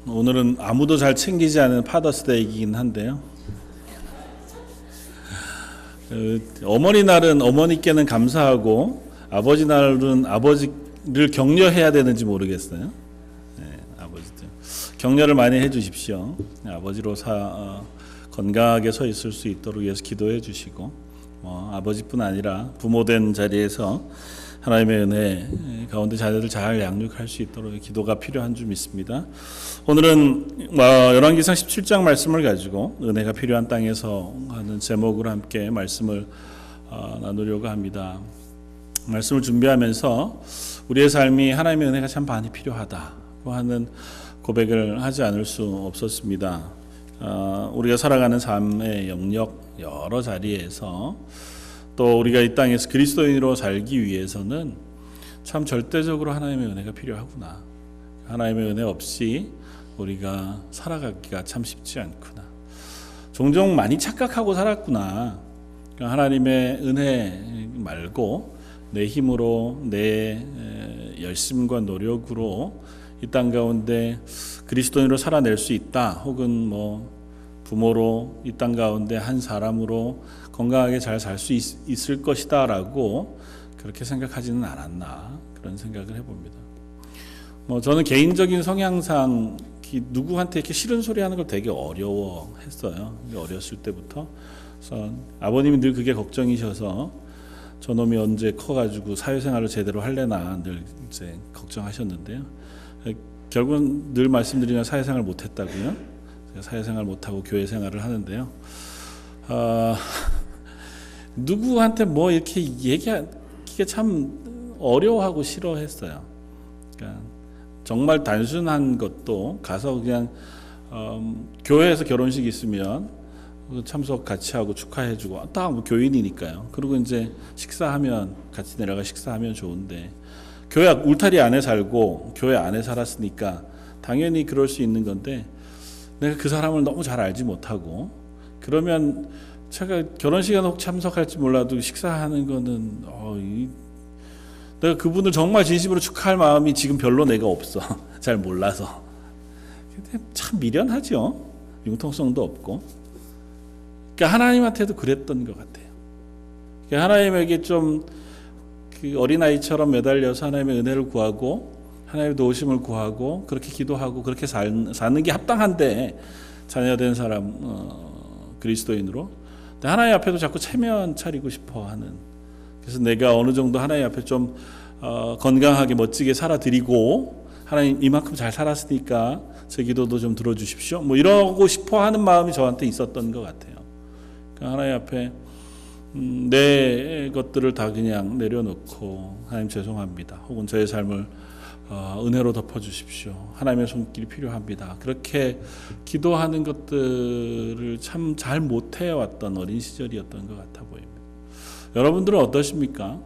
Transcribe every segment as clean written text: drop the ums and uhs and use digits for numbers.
오늘은 아무도 잘 챙기지 않은 파더스데이이긴 한데요. 어머니 날은 어머니께는 감사하고 아버지 날은 아버지를 격려해야 되는지 모르겠어요. 아버지들 격려를 많이 해주십시오. 아버지로 건강하게 서 있을 수 있도록 위해서 기도해 주시고, 아버지뿐 아니라 부모된 자리에서 하나님의 은혜 가운데 자녀들 잘 양육할 수 있도록 기도가 필요한 줄 믿습니다. 오늘은 열왕기상 17장 말씀을 가지고 은혜가 필요한 땅에서 하는 제목으로 함께 말씀을 나누려고 합니다. 말씀을 준비하면서 우리의 삶이 하나님의 은혜가 참 많이 필요하다고 하는 고백을 하지 않을 수 없었습니다. 우리가 살아가는 삶의 영역 여러 자리에서 또 우리가 이 땅에서 그리스도인으로 살기 위해서는 참 절대적으로 하나님의 은혜가 필요하구나. 하나님의 은혜 없이 우리가 살아가기가 참 쉽지 않구나. 종종 많이 착각하고 살았구나. 하나님의 은혜 말고 내 힘으로 내 열심과 노력으로 이 땅 가운데 그리스도인으로 살아낼 수 있다. 혹은 부모로 이 땅 가운데 한 사람으로 건강하게 잘 살 수 있을 것이다 라고 그렇게 생각하지는 않았나, 그런 생각을 해봅니다. 저는 개인적인 성향상 누구한테 이렇게 싫은 소리 하는 걸 되게 어려워했어요. 어렸을 때부터. 그래서 아버님이 늘 그게 걱정이셔서 저놈이 언제 커가지고 사회생활을 제대로 할래나 늘 이제 걱정하셨는데요. 결국은 늘 말씀드리면 사회생활 못했다고요. 사회생활 못하고 교회 생활을 하는데요. 누구한테 이렇게 얘기하기가 참 어려워하고 싫어했어요. 그러니까 정말 단순한 것도 가서 그냥 교회에서 결혼식 있으면 참석 같이 하고 축하해주고, 딱 교인이니까요. 그리고 이제 식사하면 같이 내려가 식사하면 좋은데, 교회 울타리 안에 살고 교회 안에 살았으니까 당연히 그럴 수 있는 건데, 내가 그 사람을 너무 잘 알지 못하고, 그러면 제가 결혼식에 혹 참석할지 몰라도 식사하는 거는 내가 그분을 정말 진심으로 축하할 마음이 지금 별로 내가 없어. 잘 몰라서. 참 미련하죠. 융통성도 없고. 그러니까 하나님한테도 그랬던 것 같아요. 그러니까 하나님에게 좀 그 어린아이처럼 매달려서 하나님의 은혜를 구하고 하나님의 도우심을 구하고 그렇게 기도하고 그렇게 사는 게 합당한데, 자녀된 사람 그리스도인으로. 근데 하나님 앞에도 자꾸 체면 차리고 싶어하는. 그래서 내가 어느 정도 하나님 앞에 좀 건강하게 멋지게 살아드리고, 하나님 이만큼 잘 살았으니까 제 기도도 좀 들어주십시오. 이러고 싶어하는 마음이 저한테 있었던 것 같아요. 그러니까 하나님 앞에 내 것들을 다 그냥 내려놓고, 하나님 죄송합니다. 혹은 저의 삶을 은혜로 덮어주십시오. 하나님의 손길이 필요합니다. 그렇게 기도하는 것들을 참 잘 못해왔던 어린 시절이었던 것 같아 보입니다. 여러분들은 어떠십니까?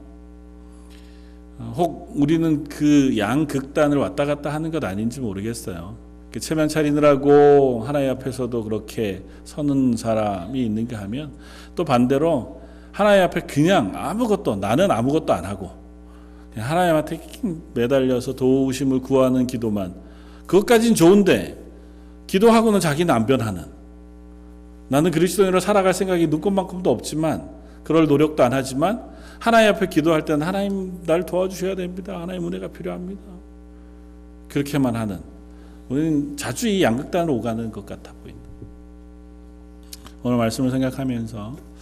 혹 우리는 그 양극단을 왔다 갔다 하는 것 아닌지 모르겠어요. 체면 차리느라고 하나님 앞에서도 그렇게 서는 사람이 있는가 하면, 또 반대로 하나님 앞에 그냥 나는 아무것도 안 하고 하나님한테 매달려서 도우심을 구하는 기도만, 그것까지는 좋은데 기도하고는 자기는 안 변하는, 나는 그리스도인으로 살아갈 생각이 눈꼽만큼도 없지만 그럴 노력도 안 하지만 하나님 앞에 기도할 때는 하나님 날 도와주셔야 됩니다. 하나님 은혜가 필요합니다. 그렇게만 하는, 우리는 자주 이 양극단으로 오가는 것 같아 보인다. 오늘 말씀을 생각하면서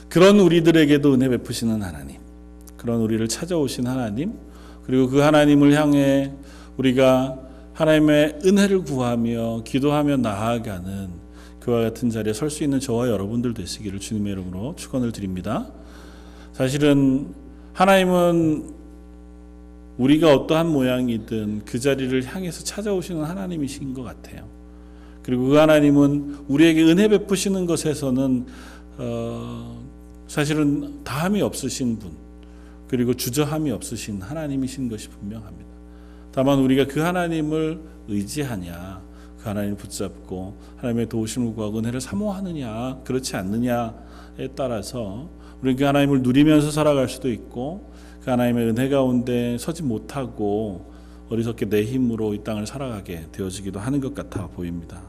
그런 우리들에게도 은혜 베푸시는 하나님, 그런 우리를 찾아오신 하나님, 그리고 그 하나님을 향해 우리가 하나님의 은혜를 구하며 기도하며 나아가는 그와 같은 자리에 설 수 있는 저와 여러분들 되시기를 주님의 이름으로 축원을 드립니다. 사실은 하나님은 우리가 어떠한 모양이든 그 자리를 향해서 찾아오시는 하나님이신 것 같아요. 그리고 그 하나님은 우리에게 은혜 베푸시는 것에서는 사실은 다함이 없으신 분, 그리고 주저함이 없으신 하나님이신 것이 분명합니다. 다만 우리가 그 하나님을 의지하냐, 그 하나님을 붙잡고 하나님의 도우심을 구하고 은혜를 사모하느냐, 그렇지 않느냐에 따라서 우리는 그 하나님을 누리면서 살아갈 수도 있고, 그 하나님의 은혜 가운데 서지 못하고 어리석게 내 힘으로 이 땅을 살아가게 되어지기도 하는 것 같아 보입니다.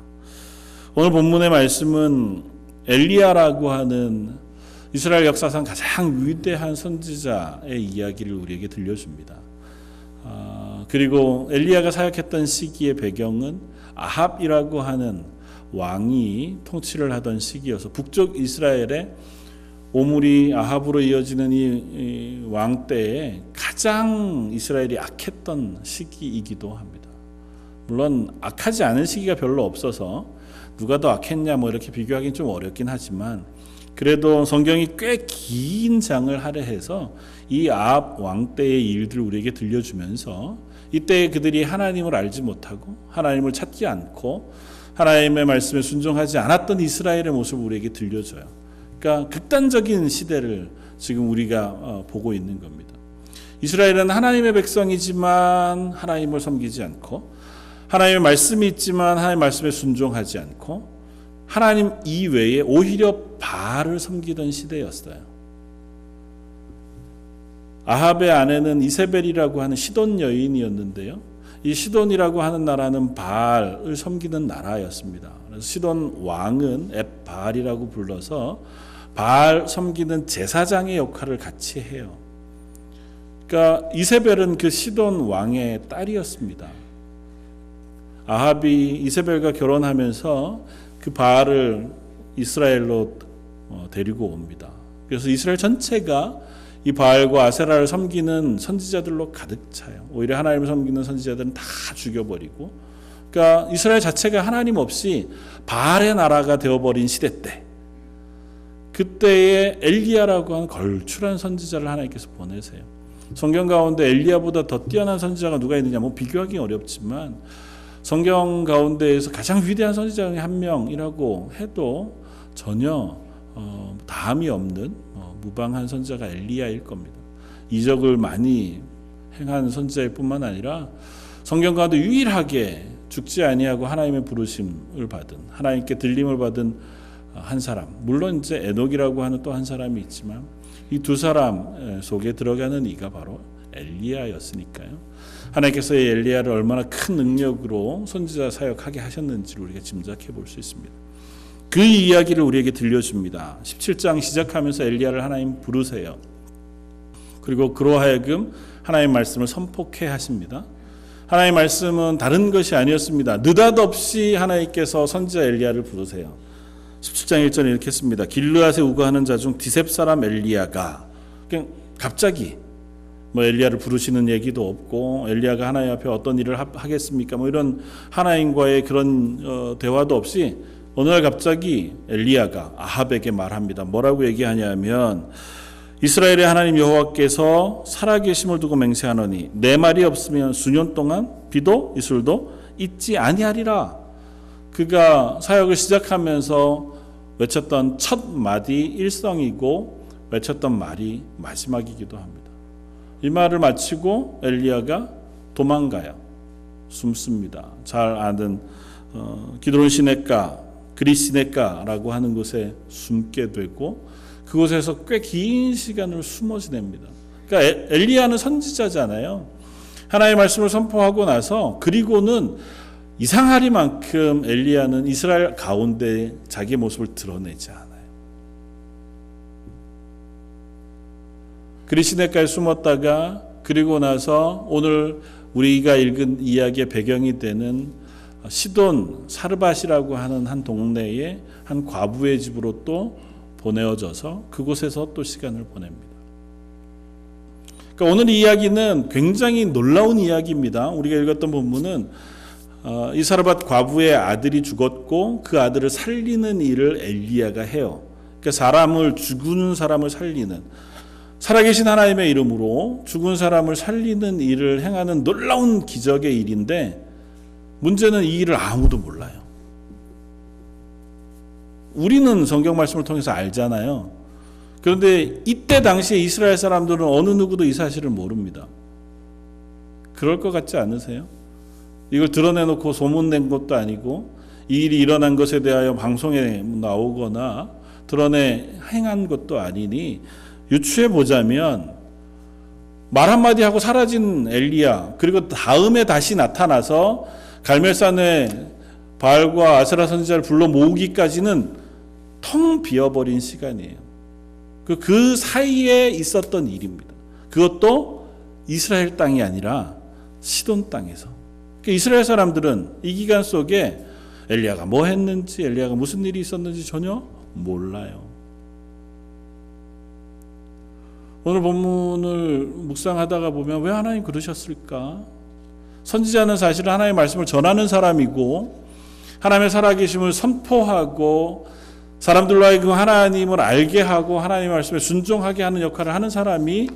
오늘 본문의 말씀은 엘리야라고 하는 이스라엘 역사상 가장 위대한 선지자의 이야기를 우리에게 들려줍니다. 그리고 엘리야가 사역했던 시기의 배경은 아합이라고 하는 왕이 통치를 하던 시기여서 북쪽 이스라엘의 오므리 아합으로 이어지는 이 왕 때에 가장 이스라엘이 악했던 시기이기도 합니다. 물론 악하지 않은 시기가 별로 없어서 누가 더 악했냐 이렇게 비교하기는 좀 어렵긴 하지만 그래도 성경이 꽤 긴 장을 할애해서 이 아합 왕 때의 일들을 우리에게 들려주면서 이때 그들이 하나님을 알지 못하고 하나님을 찾지 않고 하나님의 말씀에 순종하지 않았던 이스라엘의 모습을 우리에게 들려줘요. 그러니까 극단적인 시대를 지금 우리가 보고 있는 겁니다. 이스라엘은 하나님의 백성이지만 하나님을 섬기지 않고 하나님의 말씀이 있지만 하나님의 말씀에 순종하지 않고 하나님 이외에 오히려 바알을 섬기던 시대였어요. 아합의 아내는 이세벨이라고 하는 시돈 여인이었는데요. 이 시돈이라고 하는 나라는 바알을 섬기는 나라였습니다. 그래서 시돈 왕은 앱바알이라고 불러서 바알 섬기는 제사장의 역할을 같이 해요. 그러니까 이세벨은 그 시돈 왕의 딸이었습니다. 아합이 이세벨과 결혼하면서 그 바알을 이스라엘로 데리고 옵니다. 그래서 이스라엘 전체가 이 바알과 아세라를 섬기는 선지자들로 가득 차요. 오히려 하나님을 섬기는 선지자들은 다 죽여버리고, 그러니까 이스라엘 자체가 하나님 없이 바알의 나라가 되어버린 시대 때, 그때에 엘리야라고 하는 걸출한 선지자를 하나님께서 보내세요. 성경 가운데 엘리야보다 더 뛰어난 선지자가 누가 있느냐, 비교하기 어렵지만 성경 가운데에서 가장 위대한 선지자 중에 한 명이라고 해도 전혀 다함이 없는 무방한 선지자가 엘리야일 겁니다. 이적을 많이 행한 선지자일 뿐만 아니라 성경 가운데 유일하게 죽지 아니하고 하나님의 부르심을 받은, 하나님께 들림을 받은 한 사람, 물론 이제 에녹이라고 하는 또 한 사람이 있지만 이 두 사람 속에 들어가는 이가 바로 엘리야였으니까요. 하나님께서 이 엘리야를 얼마나 큰 능력으로 선지자 사역하게 하셨는지를 우리가 짐작해 볼 수 있습니다. 그 이야기를 우리에게 들려줍니다. 17장 시작하면서 엘리야를 하나님 부르세요. 그리고 그로 하여금 하나님 말씀을 선포케 하십니다. 하나님 말씀은 다른 것이 아니었습니다. 느닷없이 하나님께서 선지자 엘리야를 부르세요. 17장 1절에 이렇게 씁니다. 길르앗에 우거하는 자 중 디셉 사람 엘리야가, 그냥 갑자기 엘리야를 부르시는 얘기도 없고 엘리야가 하나님 앞에 어떤 일을 하겠습니까? 이런 하나님과의 그런 대화도 없이 어느 날 갑자기 엘리야가 아합에게 말합니다. 뭐라고 얘기하냐면 이스라엘의 하나님 여호와께서 살아계심을 두고 맹세하노니 내 말이 없으면 수년 동안 비도 이슬도 있지 아니하리라. 그가 사역을 시작하면서 외쳤던 첫 마디 일성이고 외쳤던 말이 마지막이기도 합니다. 이 말을 마치고 엘리야가 도망가요. 숨습니다. 잘 아는 기드론 시냇가, 그릿 시냇가라고 하는 곳에 숨게 되고 그곳에서 꽤 긴 시간을 숨어 지냅니다. 그러니까 엘리야는 선지자잖아요. 하나님의 말씀을 선포하고 나서 그리고는 이상하리만큼 엘리야는 이스라엘 가운데 자기의 모습을 드러내지 않아요. 그릿 시냇가에 숨었다가 그리고 나서 오늘 우리가 읽은 이야기의 배경이 되는 시돈 사르밧이라고 하는 한 동네의 한 과부의 집으로 또 보내어져서 그곳에서 또 시간을 보냅니다. 그러니까 오늘 이 이야기는 굉장히 놀라운 이야기입니다. 우리가 읽었던 본문은 이 사르밧 과부의 아들이 죽었고 그 아들을 살리는 일을 엘리야가 해요. 그러니까 죽은 사람을 살리는, 살아계신 하나님의 이름으로 죽은 사람을 살리는 일을 행하는 놀라운 기적의 일인데 문제는 이 일을 아무도 몰라요. 우리는 성경 말씀을 통해서 알잖아요. 그런데 이때 당시에 이스라엘 사람들은 어느 누구도 이 사실을 모릅니다. 그럴 것 같지 않으세요? 이걸 드러내놓고 소문낸 것도 아니고 이 일이 일어난 것에 대하여 방송에 나오거나 드러내 행한 것도 아니니 유추해 보자면 말 한마디 하고 사라진 엘리야, 그리고 다음에 다시 나타나서 갈멜산에 바알과 아세라 선지자를 불러 모으기까지는 텅 비어버린 시간이에요. 그 사이에 있었던 일입니다. 그것도 이스라엘 땅이 아니라 시돈 땅에서. 이스라엘 사람들은 이 기간 속에 엘리야가 뭐 했는지, 엘리야가 무슨 일이 있었는지 전혀 몰라요. 오늘 본문을 묵상하다가 보면 왜 하나님 그러셨을까? 선지자는 사실 하나님의 말씀을 전하는 사람이고 하나님의 살아계심을 선포하고 사람들로 하여금 하나님을 알게 하고 하나님의 말씀에 순종하게 하는 역할을 하는 사람이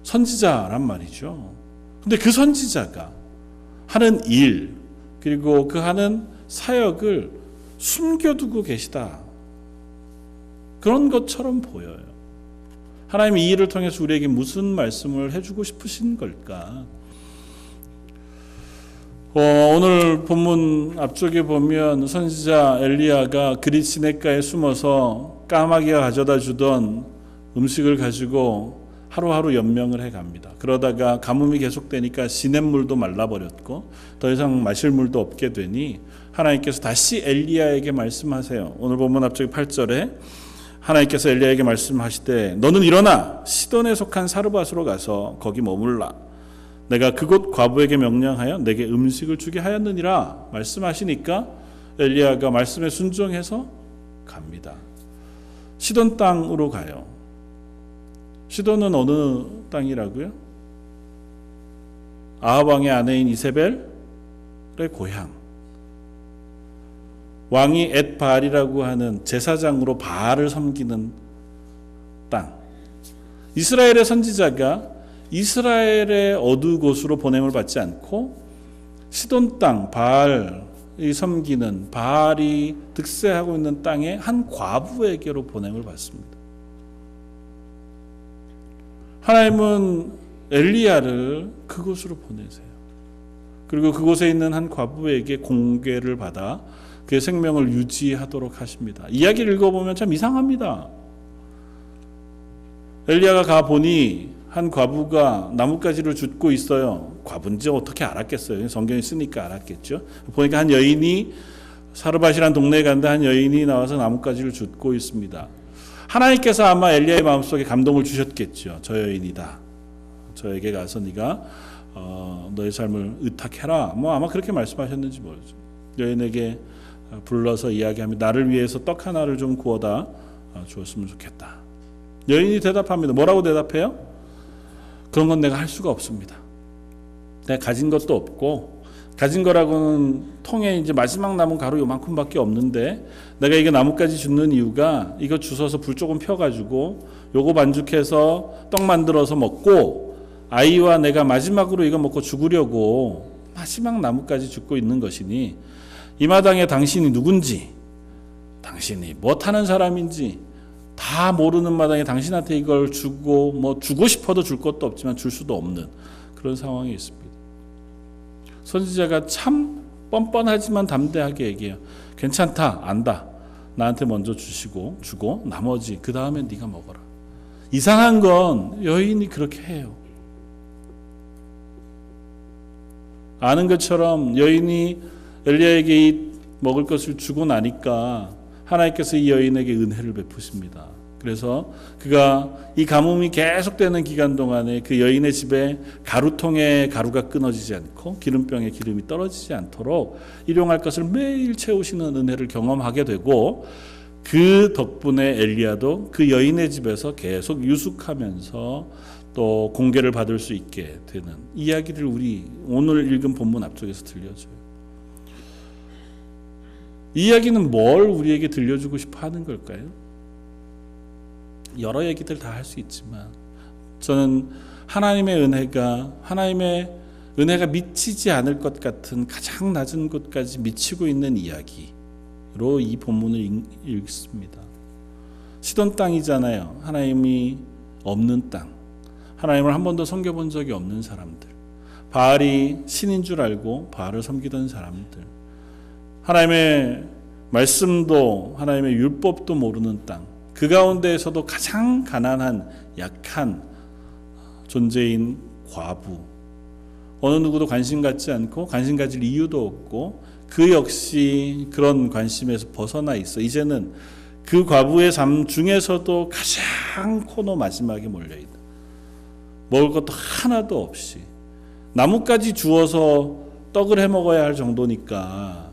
선지자란 말이죠. 근데 그 선지자가 하는 일, 그리고 그 하는 사역을 숨겨두고 계시다, 그런 것처럼 보여요. 하나님이 이 일을 통해서 우리에게 무슨 말씀을 해주고 싶으신 걸까? 오늘 본문 앞쪽에 보면 선지자 엘리야가 그릿 시냇가에 숨어서 까마귀가 가져다 주던 음식을 가지고 하루하루 연명을 해갑니다. 그러다가 가뭄이 계속되니까 시냇물도 말라버렸고 더 이상 마실 물도 없게 되니 하나님께서 다시 엘리야에게 말씀하세요. 오늘 본문 앞쪽에 8절에 하나님께서 엘리야에게 말씀하시되 너는 일어나 시돈에 속한 사르밧으로 가서 거기 머물라. 내가 그곳 과부에게 명령하여 내게 음식을 주게 하였느니라 말씀하시니까 엘리야가 말씀에 순종해서 갑니다. 시돈 땅으로 가요. 시돈은 어느 땅이라고요? 아합 왕의 아내인 이세벨의 고향. 왕이 엣바알이라고 하는 제사장으로 바알을 섬기는 땅. 이스라엘의 선지자가 이스라엘의 어두 곳으로 보냄을 받지 않고 시돈 땅, 바알이 섬기는, 바알이 득세하고 있는 땅의 한 과부에게로 보냄을 받습니다. 하나님은 엘리야를 그곳으로 보내세요. 그리고 그곳에 있는 한 과부에게 공궤를 받아 그의 생명을 유지하도록 하십니다. 이야기를 읽어보면 참 이상합니다. 엘리야가 가보니 한 과부가 나뭇가지를 줍고 있어요. 과부인지 어떻게 알았겠어요? 성경에 쓰니까 알았겠죠. 보니까 한 여인이, 사르밧이라는 동네에 갔는데 한 여인이 나와서 나뭇가지를 줍고 있습니다. 하나님께서 아마 엘리야의 마음속에 감동을 주셨겠죠. 저 여인이다. 저에게 가서 네가 너의 삶을 의탁해라. 아마 그렇게 말씀하셨는지 모르죠. 여인에게 불러서 이야기하며 나를 위해서 떡 하나를 좀 구워다 주었으면 좋겠다. 여인이 대답합니다. 뭐라고 대답해요? 그런 건 내가 할 수가 없습니다. 내가 가진 것도 없고, 가진 거라고는 통에 이제 마지막 남은 가루 요만큼밖에 없는데 내가 이거 나뭇가지 줍는 이유가 이거 주워서 불 조금 펴가지고 요거 반죽해서 떡 만들어서 먹고 아이와 내가 마지막으로 이거 먹고 죽으려고 마지막 나뭇가지 줍고 있는 것이니 이 마당에 당신이 누군지, 당신이 뭐 타는 사람인지 다 모르는 마당에 당신한테 이걸 주고 주고 싶어도 줄 것도 없지만 줄 수도 없는 그런 상황이 있습니다. 선지자가 참 뻔뻔하지만 담대하게 얘기해요. 괜찮다, 안다. 나한테 먼저 주고 나머지 그 다음에 네가 먹어라. 이상한 건 여인이 그렇게 해요. 아는 것처럼 여인이 엘리야에게 이 먹을 것을 주고 나니까 하나님께서 이 여인에게 은혜를 베푸십니다. 그래서 그가 이 가뭄이 계속되는 기간 동안에 그 여인의 집에 가루통에 가루가 끊어지지 않고 기름병에 기름이 떨어지지 않도록 일용할 것을 매일 채우시는 은혜를 경험하게 되고, 그 덕분에 엘리야도 그 여인의 집에서 계속 유숙하면서 또 공개를 받을 수 있게 되는 이야기를 우리 오늘 읽은 본문 앞쪽에서 들려줘요. 이 이야기는 뭘 우리에게 들려주고 싶어 하는 걸까요? 여러 얘기들 다 할 수 있지만 저는 하나님의 은혜가 미치지 않을 것 같은 가장 낮은 곳까지 미치고 있는 이야기로 이 본문을 읽습니다. 시돈 땅이잖아요. 하나님이 없는 땅, 하나님을 한 번도 섬겨본 적이 없는 사람들, 바알이 신인 줄 알고 바알을 섬기던 사람들, 하나님의 말씀도 하나님의 율법도 모르는 땅, 그 가운데에서도 가장 가난한 약한 존재인 과부, 어느 누구도 관심 갖지 않고 관심 가질 이유도 없고 그 역시 그런 관심에서 벗어나 있어. 이제는 그 과부의 삶 중에서도 가장 코너 마지막에 몰려있다. 먹을 것도 하나도 없이 나뭇가지 주워서 떡을 해먹어야 할 정도니까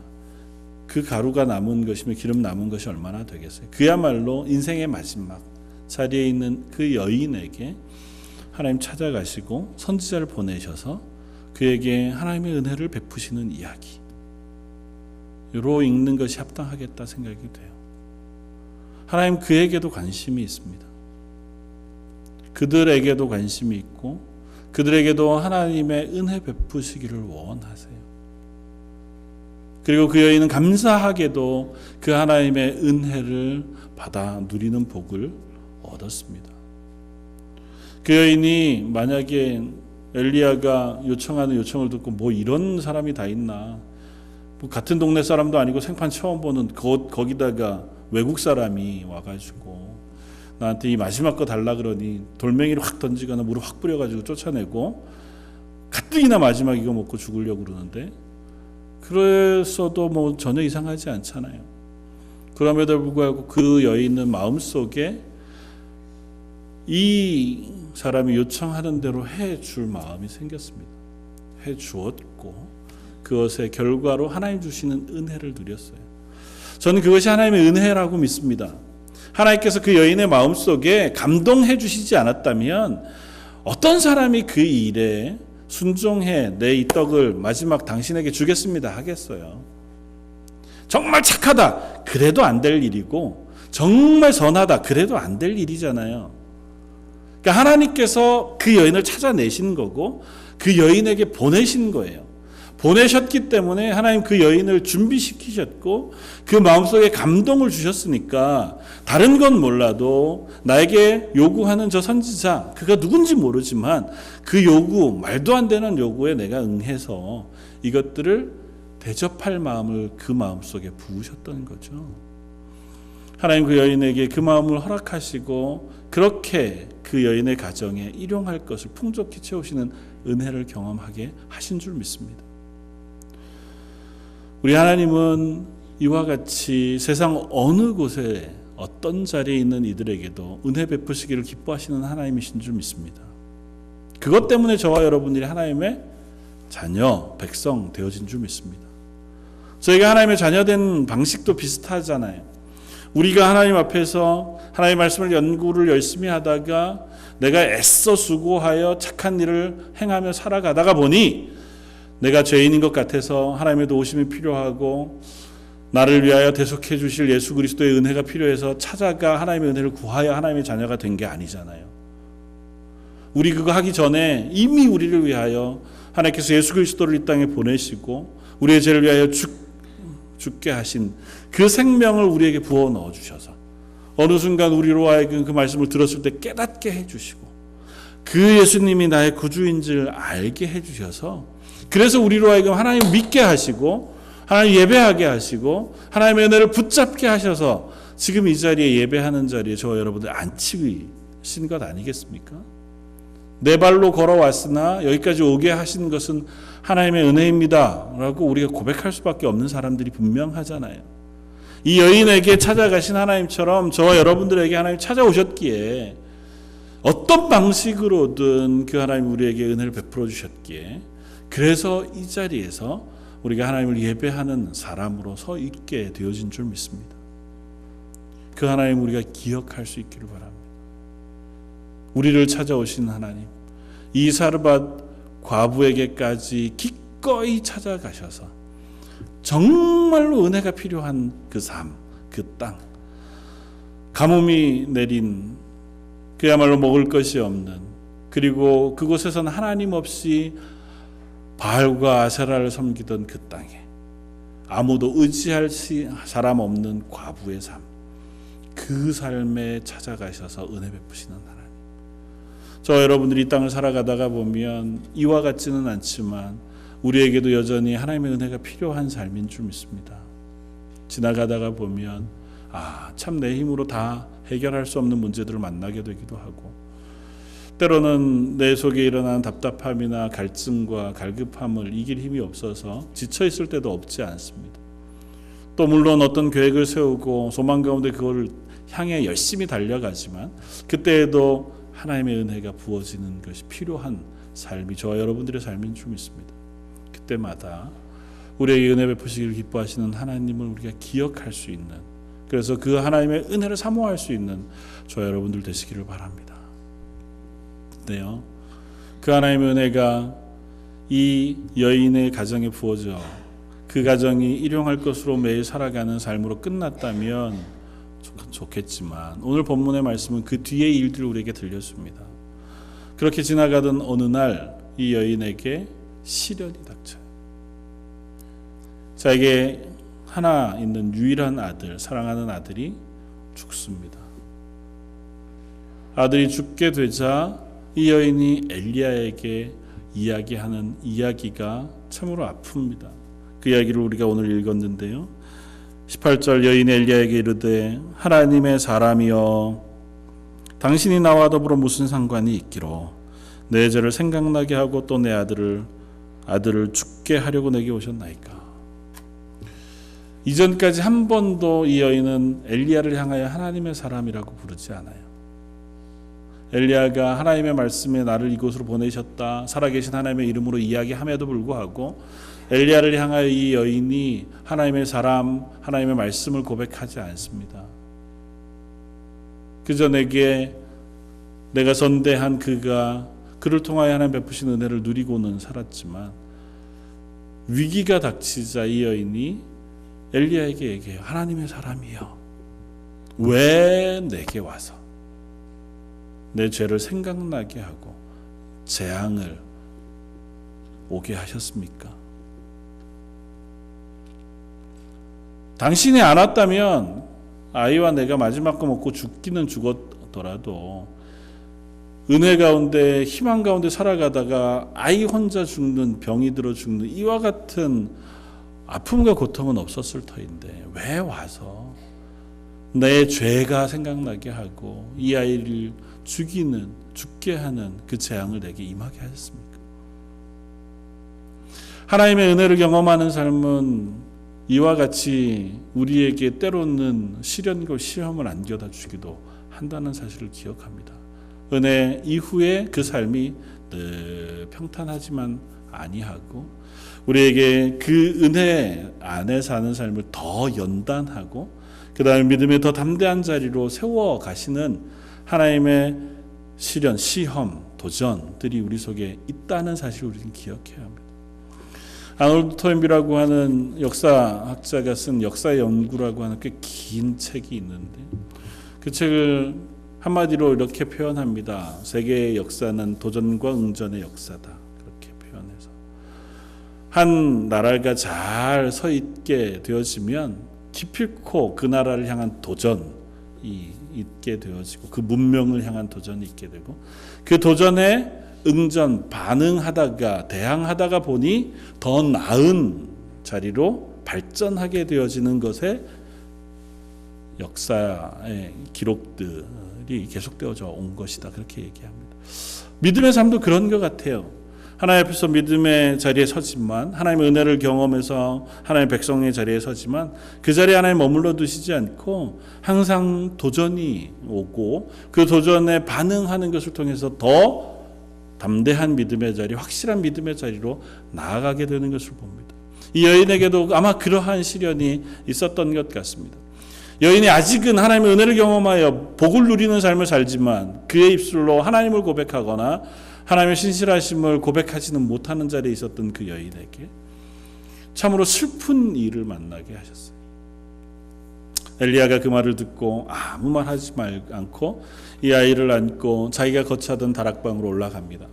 그 가루가 남은 것이면 기름 남은 것이 얼마나 되겠어요. 그야말로 인생의 마지막 자리에 있는 그 여인에게 하나님 찾아가시고 선지자를 보내셔서 그에게 하나님의 은혜를 베푸시는 이야기로 읽는 것이 합당하겠다 생각이 돼요. 하나님 그에게도 관심이 있습니다. 그들에게도 관심이 있고 그들에게도 하나님의 은혜 베푸시기를 원하세요. 그리고 그 여인은 감사하게도 그 하나님의 은혜를 받아 누리는 복을 얻었습니다. 그 여인이 만약에 엘리야가 요청하는 요청을 듣고 뭐 이런 사람이 다 있나, 뭐 같은 동네 사람도 아니고 생판 처음 보는 거기다가 외국 사람이 와가지고 나한테 이 마지막 거 달라 그러니 돌멩이를 확 던지거나 물을 확 뿌려가지고 쫓아내고 가뜩이나 마지막 이거 먹고 죽으려고 그러는데, 그랬어도 뭐 전혀 이상하지 않잖아요. 그럼에도 불구하고 그 여인은 마음속에 이 사람이 요청하는 대로 해줄 마음이 생겼습니다. 해주었고 그것의 결과로 하나님 주시는 은혜를 누렸어요. 저는 그것이 하나님의 은혜라고 믿습니다. 하나님께서 그 여인의 마음속에 감동해 주시지 않았다면 어떤 사람이 그 일에 순종해 내 이 떡을 마지막 당신에게 주겠습니다 하겠어요. 정말 착하다 그래도 안 될 일이고, 정말 선하다 그래도 안 될 일이잖아요. 그러니까 하나님께서 그 여인을 찾아내신 거고 그 여인에게 보내신 거예요. 보내셨기 때문에 하나님 그 여인을 준비시키셨고 그 마음속에 감동을 주셨으니까 다른 건 몰라도 나에게 요구하는 저 선지자, 그가 누군지 모르지만 그 요구, 말도 안 되는 요구에 내가 응해서 이것들을 대접할 마음을 그 마음속에 부으셨던 거죠. 하나님 그 여인에게 그 마음을 허락하시고 그렇게 그 여인의 가정에 일용할 것을 풍족히 채우시는 은혜를 경험하게 하신 줄 믿습니다. 우리 하나님은 이와 같이 세상 어느 곳에 어떤 자리에 있는 이들에게도 은혜 베푸시기를 기뻐하시는 하나님이신 줄 믿습니다. 그것 때문에 저와 여러분들이 하나님의 자녀, 백성 되어진 줄 믿습니다. 저희가 하나님의 자녀된 방식도 비슷하잖아요. 우리가 하나님 앞에서 하나님의 말씀을 연구를 열심히 하다가 내가 애써 수고하여 착한 일을 행하며 살아가다가 보니 내가 죄인인 것 같아서 하나님의 도우심이 필요하고 나를 위하여 대속해 주실 예수 그리스도의 은혜가 필요해서 찾아가 하나님의 은혜를 구하여 하나님의 자녀가 된 게 아니잖아요. 우리 그거 하기 전에 이미 우리를 위하여 하나님께서 예수 그리스도를 이 땅에 보내시고 우리의 죄를 위하여 죽게 하신 그 생명을 우리에게 부어 넣어주셔서 어느 순간 우리로 하여금 그 말씀을 들었을 때 깨닫게 해주시고 그 예수님이 나의 구주인 줄 알게 해주셔서 그래서 우리로 하여금 하나님 믿게 하시고 하나님 예배하게 하시고 하나님의 은혜를 붙잡게 하셔서 지금 이 자리에 예배하는 자리에 저와 여러분들 앉히신 것 아니겠습니까? 내 발로 걸어왔으나 여기까지 오게 하신 것은 하나님의 은혜입니다 라고 우리가 고백할 수밖에 없는 사람들이 분명하잖아요. 이 여인에게 찾아가신 하나님처럼 저와 여러분들에게 하나님 찾아오셨기에 어떤 방식으로든 그 하나님 우리에게 은혜를 베풀어 주셨기에 그래서 이 자리에서 우리가 하나님을 예배하는 사람으로 서 있게 되어진 줄 믿습니다. 그 하나님 우리가 기억할 수 있기를 바랍니다. 우리를 찾아오신 하나님, 이 사르밧 과부에게까지 기꺼이 찾아가셔서 정말로 은혜가 필요한 그 삶, 그 땅, 가뭄이 내린 그야말로 먹을 것이 없는, 그리고 그곳에서는 하나님 없이 바알과 아세라를 섬기던 그 땅에 아무도 의지할 사람 없는 과부의 삶, 그 삶에 찾아가셔서 은혜 베푸시는 하나님. 저 여러분들이 이 땅을 살아가다가 보면 이와 같지는 않지만 우리에게도 여전히 하나님의 은혜가 필요한 삶인 줄 믿습니다. 지나가다가 보면 참 내 힘으로 다 해결할 수 없는 문제들을 만나게 되기도 하고 때로는 내 속에 일어나는 답답함이나 갈증과 갈급함을 이길 힘이 없어서 지쳐 있을 때도 없지 않습니다. 또 물론 어떤 계획을 세우고 소망 가운데 그걸 향해 열심히 달려가지만 그때에도 하나님의 은혜가 부어지는 것이 필요한 삶이 저와 여러분들의 삶인 줄 믿습니다. 그때마다 우리에게 은혜 베푸시기를 기뻐하시는 하나님을 우리가 기억할 수 있는, 그래서 그 하나님의 은혜를 사모할 수 있는 저와 여러분들 되시기를 바랍니다. 네요. 그 하나님의 은혜가 이 여인의 가정에 부어져 그 가정이 일용할 것으로 매일 살아가는 삶으로 끝났다면 좋겠지만 오늘 본문의 말씀은 그 뒤의 일들을 우리에게 들려줍니다. 그렇게 지나가던 어느 날 이 여인에게 시련이 닥쳐요. 자에게 하나 있는 유일한 아들, 사랑하는 아들이 죽습니다. 아들이 죽게 되자 이 여인이 엘리야에게 이야기하는 이야기가 참으로 아픕니다. 그 이야기를 우리가 오늘 읽었는데요. 18절 여인이 엘리야에게 이르되 하나님의 사람이여 당신이 나와 더불어 무슨 상관이 있기로 내 죄를 생각나게 하고 또 내 아들을 죽게 하려고 내게 오셨나이까. 이전까지 한 번도 이 여인은 엘리야를 향하여 하나님의 사람이라고 부르지 않아요. 엘리야가 하나님의 말씀에 나를 이곳으로 보내셨다, 살아계신 하나님의 이름으로 이야기함에도 불구하고 엘리야를 향하여 이 여인이 하나님의 사람, 하나님의 말씀을 고백하지 않습니다. 그저 내가 선대한 그를 통하여 하나님 베푸신 은혜를 누리고는 살았지만 위기가 닥치자 이 여인이 엘리야에게 얘기해요. 하나님의 사람이여, 왜 내게 와서 내 죄를 생각나게 하고 재앙을 오게 하셨습니까? 당신이 안 왔다면 아이와 내가 마지막 거 먹고 죽기는 죽었더라도 은혜 가운데 희망 가운데 살아가다가 아이 혼자 죽는, 병이 들어 죽는 이와 같은 아픔과 고통은 없었을 터인데 왜 와서 내 죄가 생각나게 하고 이 아이를 죽게 하는 그 재앙을 내게 임하게 하셨습니까? 하나님의 은혜를 경험하는 삶은 이와 같이 우리에게 때로는 시련과 시험을 안겨다 주기도 한다는 사실을 기억합니다. 은혜 이후에 그 삶이 늘 평탄하지만 아니하고 우리에게 그 은혜 안에 사는 삶을 더 연단하고 그 다음에 믿음의 더 담대한 자리로 세워 가시는 하나님의 시련, 시험, 도전들이 우리 속에 있다는 사실을 우리는 기억해야 합니다. 아놀드 토인비라고 하는 역사학자가 쓴 역사 연구라고 하는 꽤 긴 책이 있는데 그 책을 한마디로 이렇게 표현합니다. 세계의 역사는 도전과 응전의 역사다. 그렇게 표현해서 한 나라가 잘 서 있게 되어지면 기필코 그 나라를 향한 도전이 있게 되어지고 그 문명을 향한 도전이 있게 되고 그 도전에 응전, 반응하다가 대항하다가 보니 더 나은 자리로 발전하게 되어지는 것에 역사의 기록들이 계속되어져 온 것이다. 그렇게 얘기합니다. 믿음의 삶도 그런 것 같아요. 하나님 앞에서 믿음의 자리에 서지만 하나님의 은혜를 경험해서 하나님의 백성의 자리에 서지만 그 자리에 하나님 머물러 두시지 않고 항상 도전이 오고 그 도전에 반응하는 것을 통해서 더 담대한 믿음의 자리, 확실한 믿음의 자리로 나아가게 되는 것을 봅니다. 이 여인에게도 아마 그러한 시련이 있었던 것 같습니다. 여인이 아직은 하나님의 은혜를 경험하여 복을 누리는 삶을 살지만 그의 입술로 하나님을 고백하거나 하나님의 신실하심을 고백하지는 못하는 자리에 있었던 그 여인에게 참으로 슬픈 일을 만나게 하셨어요. 엘리야가 그 말을 듣고 아무 말 하지 않고 이 아이를 안고 자기가 거처하던 다락방으로 올라갑니다.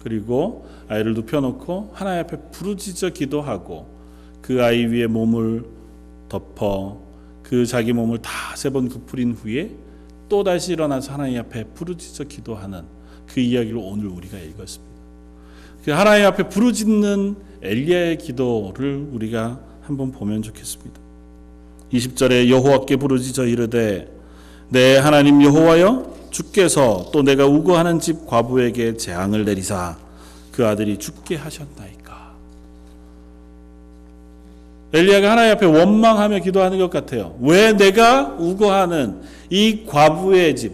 그리고 아이를 눕혀놓고 하나님 앞에 부르짖어 기도하고 그 아이 위에 몸을 덮어 그 자기 몸을 다 3번 굽부린 후에 또다시 일어나서 하나님 앞에 부르짖어 기도하는 그 이야기를 오늘 우리가 읽었습니다. 그 하나님 앞에 부르짖는 엘리야의 기도를 우리가 한번 보면 좋겠습니다. 20절에 여호와께 부르짖어 이르되 내 하나님 여호와여 주께서 또 내가 우거하는 집 과부에게 재앙을 내리사 그 아들이 죽게 하셨나이까. 엘리야가 하나님 앞에 원망하며 기도하는 것 같아요. 왜 내가 우거하는 이 과부의 집,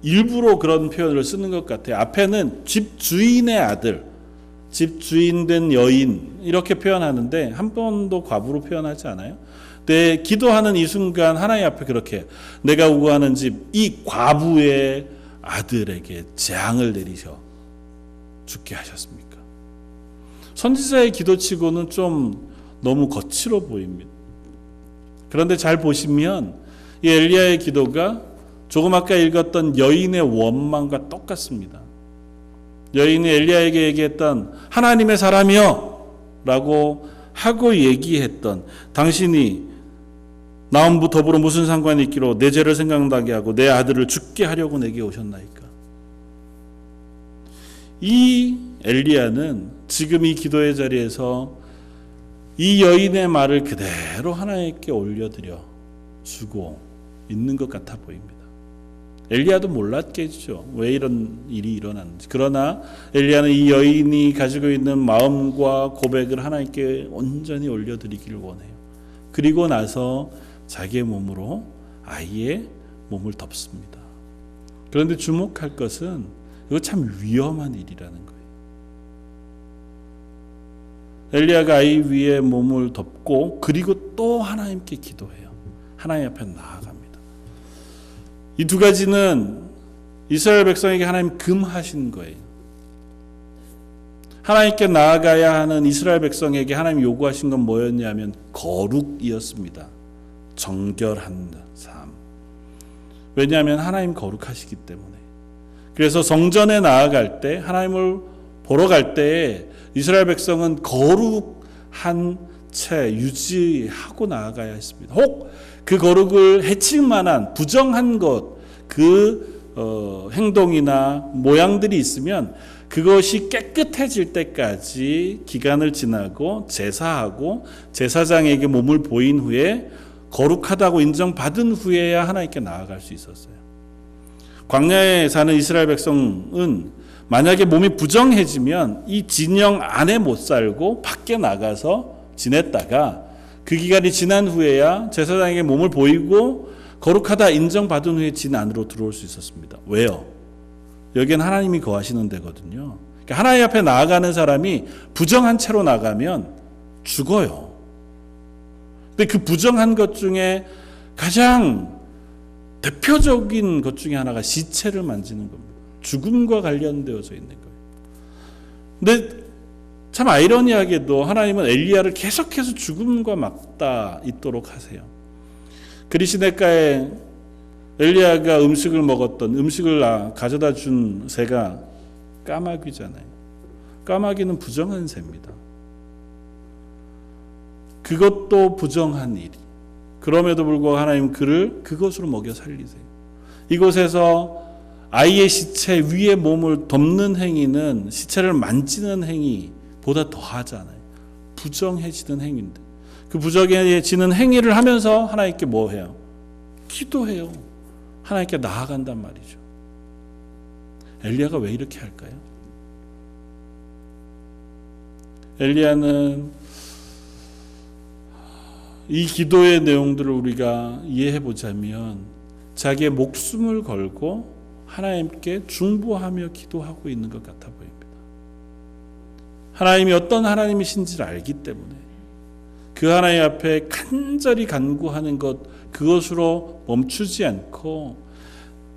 일부러 그런 표현을 쓰는 것 같아요. 앞에는 집 주인의 아들, 집 주인 된 여인 이렇게 표현하는데 한 번도 과부로 표현하지 않아요. 내 기도하는 이 순간 하나님 앞에 그렇게 내가 우거하는 집 이 과부의 아들에게 재앙을 내리셔 죽게 하셨습니까? 선지자의 기도치고는 좀 너무 거칠어 보입니다. 그런데 잘 보시면 이 엘리야의 기도가 조금 아까 읽었던 여인의 원망과 똑같습니다. 여인이 엘리야에게 얘기했던 하나님의 사람이여 라고 하고 얘기했던 당신이 나음부 더불어 무슨 상관이 있기로 내 죄를 생각나게 하고 내 아들을 죽게 하려고 내게 오셨나이까. 이 엘리야는 지금 이 기도의 자리에서 이 여인의 말을 그대로 하나님께 올려드려 주고 있는 것 같아 보입니다. 엘리야도 몰랐겠죠. 왜 이런 일이 일어났는지. 그러나 엘리야는 이 여인이 가지고 있는 마음과 고백을 하나님께 온전히 올려드리기를 원해요. 그리고 나서 자기의 몸으로 아이의 몸을 덮습니다. 그런데 주목할 것은 이거 참 위험한 일이라는 거예요. 엘리야가 아이 위에 몸을 덮고 그리고 또 하나님께 기도해요. 하나님 앞에 나아갑니다. 이 두 가지는 이스라엘 백성에게 하나님 금하신 거예요. 하나님께 나아가야 하는 이스라엘 백성에게 하나님 요구하신 건 뭐였냐면 거룩이었습니다. 정결한 삶. 왜냐하면 하나님 거룩하시기 때문에. 그래서 성전에 나아갈 때 하나님을 보러 갈 때에 이스라엘 백성은 거룩한 채 유지하고 나아가야 했습니다. 혹 그 거룩을 해칠 만한 부정한 것, 행동이나 모양들이 있으면 그것이 깨끗해질 때까지 기간을 지나고 제사하고 제사장에게 몸을 보인 후에 거룩하다고 인정받은 후에야 하나님께 나아갈 수 있었어요. 광야에 사는 이스라엘 백성은 만약에 몸이 부정해지면 이 진영 안에 못 살고 밖에 나가서 지냈다가 그 기간이 지난 후에야 제사장에게 몸을 보이고 거룩하다 인정받은 후에 진 안으로 들어올 수 있었습니다. 왜요? 여기는 하나님이 거하시는 데거든요. 그러니까 하나님 앞에 나아가는 사람이 부정한 채로 나가면 죽어요. 근데 그 부정한 것 중에 가장 대표적인 것 중에 하나가 시체를 만지는 겁니다. 죽음과 관련되어져 있는 거예요. 근데 참 아이러니하게도 하나님은 엘리야를 계속해서 죽음과 맞닿아 있도록 하세요. 그리시네가에 엘리야가 음식을 가져다 준 새가 까마귀잖아요. 까마귀는 부정한 새입니다. 그것도 부정한 일이. 그럼에도 불구하고 하나님 그를 그것으로 먹여 살리세요. 이곳에서 아이의 시체 위에 몸을 덮는 행위는 시체를 만지는 행위보다 더하잖아요. 부정해지는 행위인데 그 부정해지는 행위를 하면서 하나님께 뭐 해요? 기도해요. 하나님께 나아간단 말이죠. 엘리야가 왜 이렇게 할까요? 엘리야는 이 기도의 내용들을 우리가 이해해 보자면 자기의 목숨을 걸고 하나님께 중보하며 기도하고 있는 것 같아 보입니다. 하나님이 어떤 하나님이신지를 알기 때문에 그 하나님 앞에 간절히 간구하는 것, 그것으로 멈추지 않고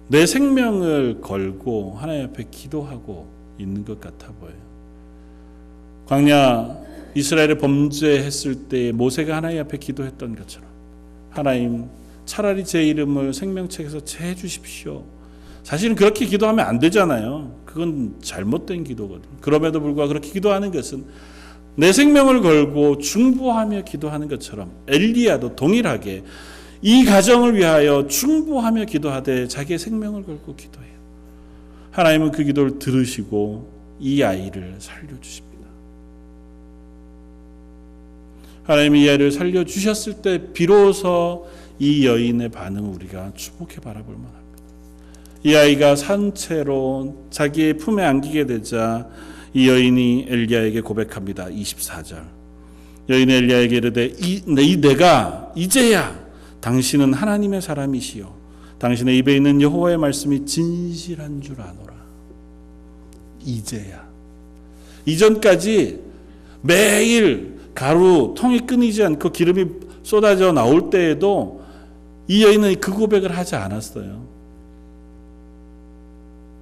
내 생명을 걸고 하나님 앞에 기도하고 있는 것 같아 보여요. 광야 이스라엘이 범죄했을 때 모세가 하나님 앞에 기도했던 것처럼 하나님 차라리 제 이름을 생명책에서 제해 주십시오. 사실은 그렇게 기도하면 안 되잖아요. 그건 잘못된 기도거든요. 그럼에도 불구하고 그렇게 기도하는 것은 내 생명을 걸고 중보하며 기도하는 것처럼 엘리야도 동일하게 이 가정을 위하여 중보하며 기도하되 자기의 생명을 걸고 기도해요. 하나님은 그 기도를 들으시고 이 아이를 살려주십니다. 하나님이 이 아이를 살려주셨을 때 비로소 이 여인의 반응을 우리가 주목해 바라볼 만합니다. 이 아이가 산채로 자기의 품에 안기게 되자 이 여인이 엘리야에게 고백합니다. 24절. 여인이 엘리야에게 이르되 내가 이제야 당신은 하나님의 사람이시요 당신의 입에 있는 여호와의 말씀이 진실한 줄 아노라. 이제야. 이전까지 매일 가루 통이 끊이지 않고 기름이 쏟아져 나올 때에도 이 여인은 그 고백을 하지 않았어요.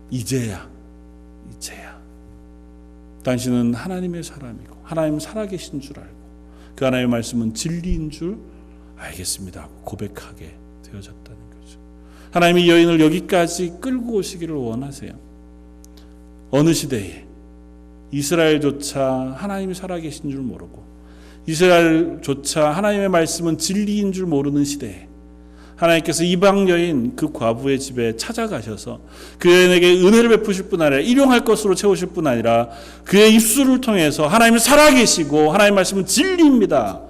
이제야. 당신은 하나님의 사람이고 하나님 살아계신 줄 알고 그 하나님의 말씀은 진리인 줄 알겠습니다 하고 고백하게 되어졌다는 거죠. 하나님이 여인을 여기까지 끌고 오시기를 원하세요. 어느 시대에 이스라엘조차 하나님이 살아계신 줄 모르고 이스라엘조차 하나님의 말씀은 진리인 줄 모르는 시대에 하나님께서 이방 여인 그 과부의 집에 찾아가셔서 그 여인에게 은혜를 베푸실 뿐 아니라 일용할 것으로 채우실 뿐 아니라 그의 입술을 통해서 하나님은 살아계시고 하나님의 말씀은 진리입니다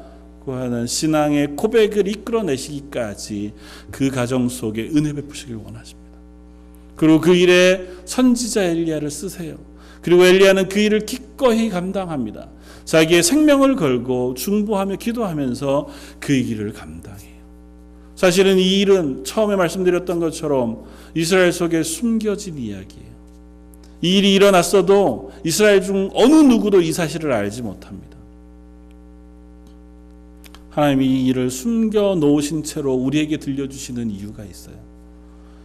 그 하는 신앙의 고백을 이끌어내시기까지 그 가정 속에 은혜 베푸시길 원하십니다. 그리고 그 일에 선지자 엘리야를 쓰세요. 그리고 엘리야는 그 일을 기꺼이 감당합니다. 자기의 생명을 걸고 중보하며 기도하면서 그 일을 감당해요. 사실은 이 일은 처음에 말씀드렸던 것처럼 이스라엘 속에 숨겨진 이야기예요. 이 일이 일어났어도 이스라엘 중 어느 누구도 이 사실을 알지 못합니다. 하나님이 이 일을 숨겨 놓으신 채로 우리에게 들려주시는 이유가 있어요.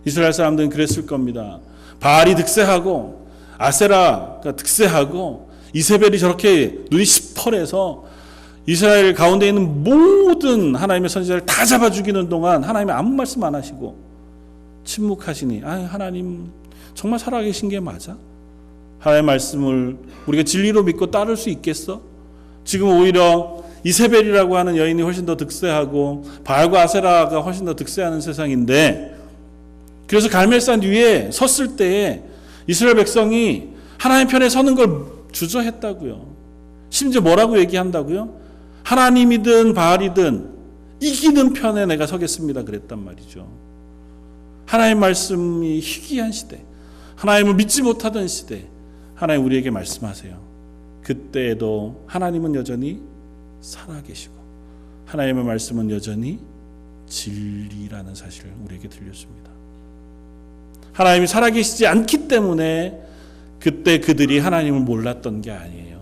이스라엘 사람들은 그랬을 겁니다. 바알이 득세하고 아세라가 득세하고 이세벨이 저렇게 눈이 시퍼래서 이스라엘 가운데 있는 모든 하나님의 선지자를 다 잡아 죽이는 동안 하나님이 아무 말씀 안 하시고 침묵하시니 하나님 정말 살아계신 게 맞아? 하나님의 말씀을 우리가 진리로 믿고 따를 수 있겠어? 지금 오히려 이세벨이라고 하는 여인이 훨씬 더 득세하고 바알과 아세라가 훨씬 더 득세하는 세상인데 그래서 갈멜산 위에 섰을 때에 이스라엘 백성이 하나님 편에 서는 걸 주저했다고요. 심지어 뭐라고 얘기한다고요? 하나님이든 바알이든 이기는 편에 내가 서겠습니다 그랬단 말이죠. 하나님의 말씀이 희귀한 시대, 하나님을 믿지 못하던 시대, 하나님 우리에게 말씀하세요. 그때에도 하나님은 여전히 살아계시고 하나님의 말씀은 여전히 진리라는 사실을 우리에게 들려줍니다. 하나님이 살아계시지 않기 때문에 그때 그들이 하나님을 몰랐던 게 아니에요.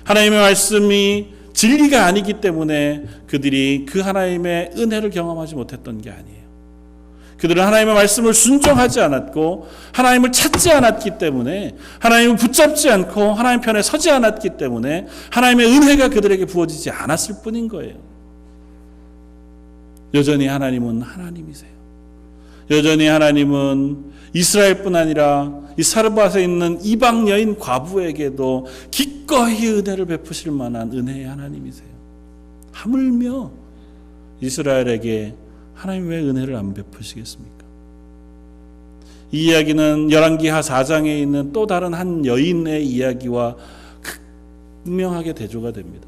하나님의 말씀이 진리가 아니기 때문에 그들이 그 하나님의 은혜를 경험하지 못했던 게 아니에요. 그들은 하나님의 말씀을 순종하지 않았고 하나님을 찾지 않았기 때문에 하나님을 붙잡지 않고 하나님 편에 서지 않았기 때문에 하나님의 은혜가 그들에게 부어지지 않았을 뿐인 거예요. 여전히 하나님은 하나님이세요. 여전히 하나님은 이스라엘뿐 아니라 이 사르밧에 있는 이방 여인 과부에게도 기꺼이 은혜를 베푸실 만한 은혜의 하나님이세요. 하물며 이스라엘에게 하나님 왜 은혜를 안 베푸시겠습니까? 이 이야기는 열왕기하 4장에 있는 또 다른 한 여인의 이야기와 극명하게 대조가 됩니다.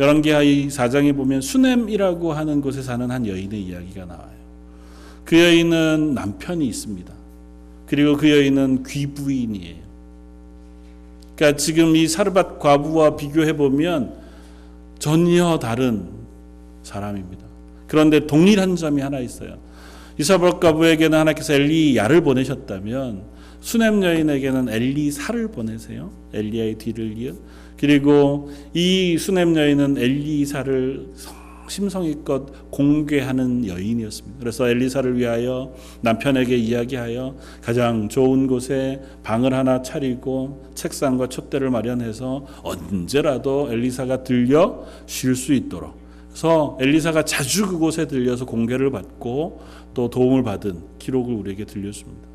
열왕기하 4장에 보면 수넴이라고 하는 곳에 사는 한 여인의 이야기가 나와요. 그 여인은 남편이 있습니다. 그리고 그 여인은 귀부인이에요. 그러니까 지금 이 사르밧 과부와 비교해보면 전혀 다른 사람입니다. 그런데 동일한 점이 하나 있어요. 이 사르밧 과부에게는 하나님께서 엘리야를 보내셨다면 수넴 여인에게는 엘리사를 보내세요. 엘리야의 뒤를 이어. 그리고 이 수넴 여인은 엘리사를 심성의껏 공개하는 여인이었습니다. 그래서 엘리사를 위하여 남편에게 이야기하여 가장 좋은 곳에 방을 하나 차리고 책상과 촛대를 마련해서 언제라도 엘리사가 들려 쉴 수 있도록, 그래서 엘리사가 자주 그곳에 들려서 공개를 받고 또 도움을 받은 기록을 우리에게 들려줍니다.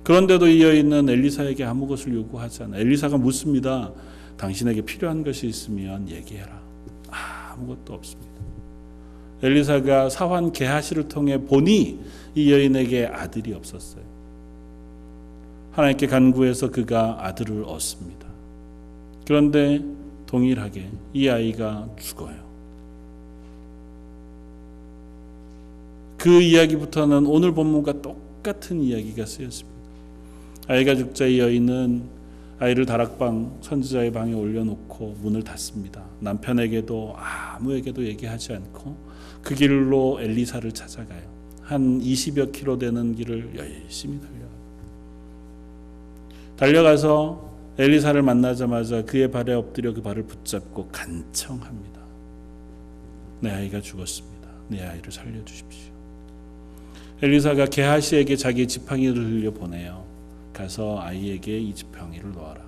그런데도 이 여인은 엘리사에게 아무 것을 요구하지 않아요. 엘리사가 묻습니다. 당신에게 필요한 것이 있으면 얘기해라. 아무것도 없습니다. 엘리사가 사환 게하시를 통해 보니 이 여인에게 아들이 없었어요. 하나님께 간구해서 그가 아들을 얻습니다. 그런데 동일하게 이 아이가 죽어요. 그 이야기부터는 오늘 본문과 똑같은 이야기가 쓰였습니다. 아이가 죽자 이 여인은 아이를 다락방 선지자의 방에 올려놓고 문을 닫습니다. 남편에게도 아무에게도 얘기하지 않고 그 길로 엘리사를 찾아가요. 한 20여 킬로 되는 길을 열심히 달려가서 엘리사를 만나자마자 그의 발에 엎드려 그 발을 붙잡고 간청합니다. 내 아이가 죽었습니다. 내 아이를 살려주십시오. 엘리사가 게하시에게 자기 지팡이를 흘려보내요. 가서 아이에게 이 지팡이를 놓아라.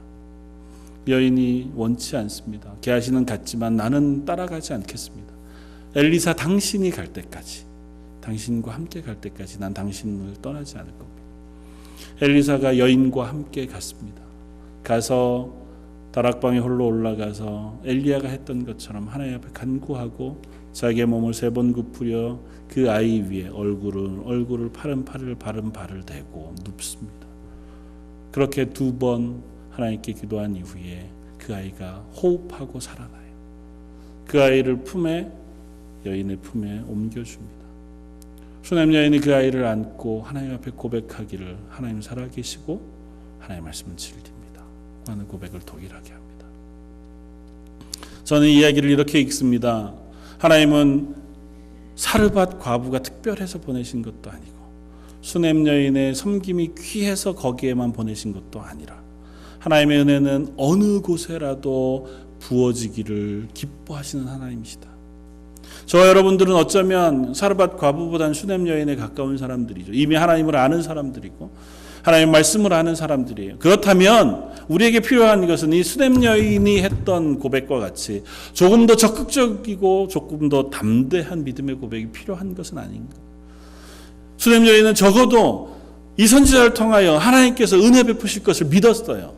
여인이 원치 않습니다. 게하시는 갔지만 나는 따라가지 않겠습니다. 엘리사 당신이 갈 때까지, 당신과 함께 갈 때까지 난 당신을 떠나지 않을 겁니다. 엘리사가 여인과 함께 갔습니다. 가서 다락방에 홀로 올라가서 엘리야가 했던 것처럼 하나님 앞에 간구하고 자기의 몸을 3번 굽으려 그 아이 위에 얼굴을 바른 발을 대고 눕습니다. 그렇게 2번 하나님께 기도한 이후에 그 아이가 호흡하고 살아나요. 그 아이를 여인의 품에 옮겨줍니다. 슈넴 여인이 그 아이를 안고 하나님 앞에 고백하기를 하나님 살아계시고 하나님의 말씀은 진리입니다 하는 고백을 동일하게 합니다. 저는 이 이야기를 이렇게 읽습니다. 하나님은 사르밧 과부가 특별해서 보내신 것도 아니고 슈넴 여인의 섬김이 귀해서 거기에만 보내신 것도 아니라 하나님의 은혜는 어느 곳에라도 부어지기를 기뻐하시는 하나님이시다. 저와 여러분들은 어쩌면 사르밧 과부보다는 슈넴 여인에 가까운 사람들이죠. 이미 하나님을 아는 사람들이고 하나님의 말씀을 아는 사람들이에요. 그렇다면 우리에게 필요한 것은 이 슈넴 여인이 했던 고백과 같이 조금 더 적극적이고 조금 더 담대한 믿음의 고백이 필요한 것은 아닌가. 슈넴 여인은 적어도 이 선지자를 통하여 하나님께서 은혜 베푸실 것을 믿었어요.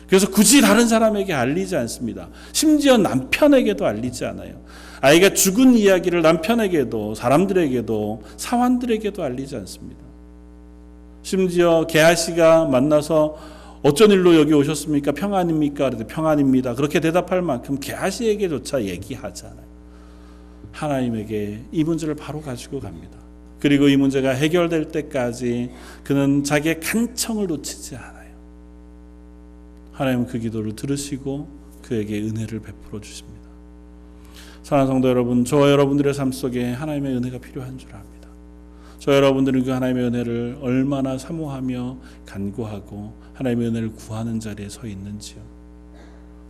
그래서 굳이 다른 사람에게 알리지 않습니다. 심지어 남편에게도 알리지 않아요. 아이가 죽은 이야기를 남편에게도 사람들에게도 사환들에게도 알리지 않습니다. 심지어 게하시가 만나서 어쩐 일로 여기 오셨습니까? 평안입니까? 그래도 평안입니다. 그렇게 대답할 만큼 게하시에게조차 얘기하지 않아요. 하나님에게 이 문제를 바로 가지고 갑니다. 그리고 이 문제가 해결될 때까지 그는 자기의 간청을 놓치지 않아요. 하나님은 그 기도를 들으시고 그에게 은혜를 베풀어 주십니다. 사랑하는 성도 여러분, 저와 여러분들의 삶 속에 하나님의 은혜가 필요한 줄 압니다. 저와 여러분들은 그 하나님의 은혜를 얼마나 사모하며 간구하고 하나님의 은혜를 구하는 자리에 서 있는지요.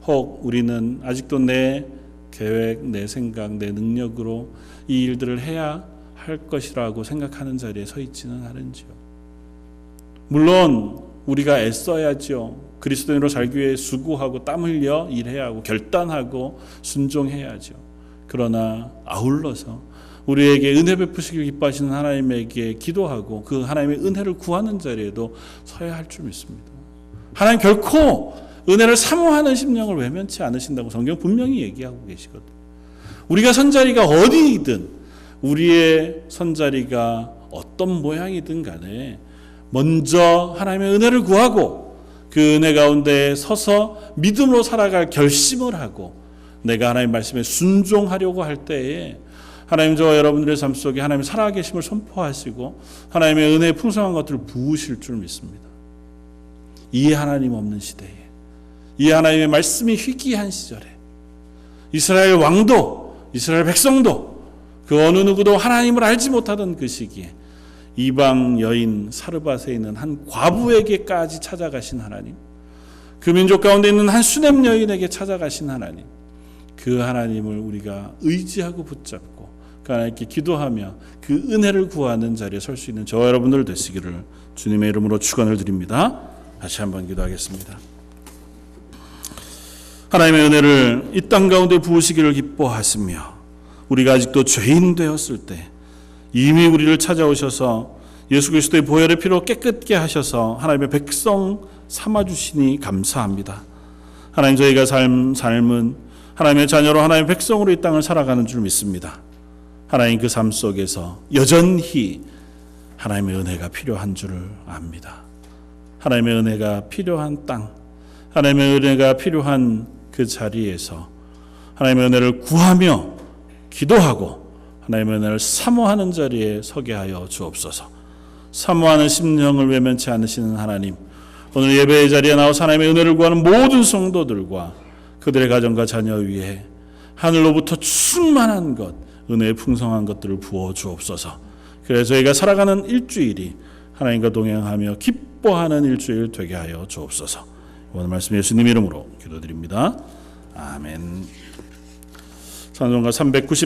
혹 우리는 아직도 내 계획, 내 생각, 내 능력으로 이 일들을 해야 할 것이라고 생각하는 자리에 서 있지는 않은지요. 물론 우리가 애써야죠. 그리스도인으로 살기 위해 수고하고 땀 흘려 일해야 하고 결단하고 순종해야죠. 그러나 아울러서 우리에게 은혜 베푸시길 기뻐하시는 하나님에게 기도하고 그 하나님의 은혜를 구하는 자리에도 서야 할 줄 믿습니다. 하나님 결코 은혜를 사모하는 심령을 외면치 않으신다고 성경 분명히 얘기하고 계시거든요. 우리가 선자리가 어디이든 우리의 선자리가 어떤 모양이든 간에 먼저 하나님의 은혜를 구하고 그 은혜 가운데 서서 믿음으로 살아갈 결심을 하고 내가 하나님 말씀에 순종하려고 할 때에 하나님 저와 여러분들의 삶 속에 하나님의 살아계심을 선포하시고 하나님의 은혜의 풍성한 것들을 부으실 줄 믿습니다. 이 하나님 없는 시대에 이 하나님의 말씀이 희귀한 시절에 이스라엘 왕도 이스라엘 백성도 그 어느 누구도 하나님을 알지 못하던 그 시기에 이방 여인 사르밧에 있는 한 과부에게까지 찾아가신 하나님, 그 민족 가운데 있는 한 슈넴 여인에게 찾아가신 하나님, 그 하나님을 우리가 의지하고 붙잡고 그 하나님께 기도하며 그 은혜를 구하는 자리에 설 수 있는 저와 여러분들 되시기를 주님의 이름으로 축원을 드립니다. 다시 한번 기도하겠습니다. 하나님의 은혜를 이 땅 가운데 부으시기를 기뻐하시며 우리가 아직도 죄인 되었을 때 이미 우리를 찾아오셔서 예수 그리스도의 보혈의 피로 깨끗게 하셔서 하나님의 백성 삼아주시니 감사합니다. 하나님 저희가 삶은 하나님의 자녀로 하나님의 백성으로 이 땅을 살아가는 줄 믿습니다. 하나님 그 삶 속에서 여전히 하나님의 은혜가 필요한 줄 압니다. 하나님의 은혜가 필요한 땅, 하나님의 은혜가 필요한 그 자리에서 하나님의 은혜를 구하며 기도하고 하나님의 은혜를 사모하는 자리에 서게 하여 주옵소서. 사모하는 심령을 외면치 않으시는 하나님, 오늘 예배의 자리에 나와서 하나님의 은혜를 구하는 모든 성도들과 그들의 가정과 자녀 위에 하늘로부터 충만한 것, 은혜의 풍성한 것들을 부어 주옵소서. 그래서 저희가 살아가는 일주일이 하나님과 동행하며 기뻐하는 일주일 되게 하여 주옵소서. 오늘 말씀 예수님 이름으로 기도드립니다. 아멘. 찬송가 390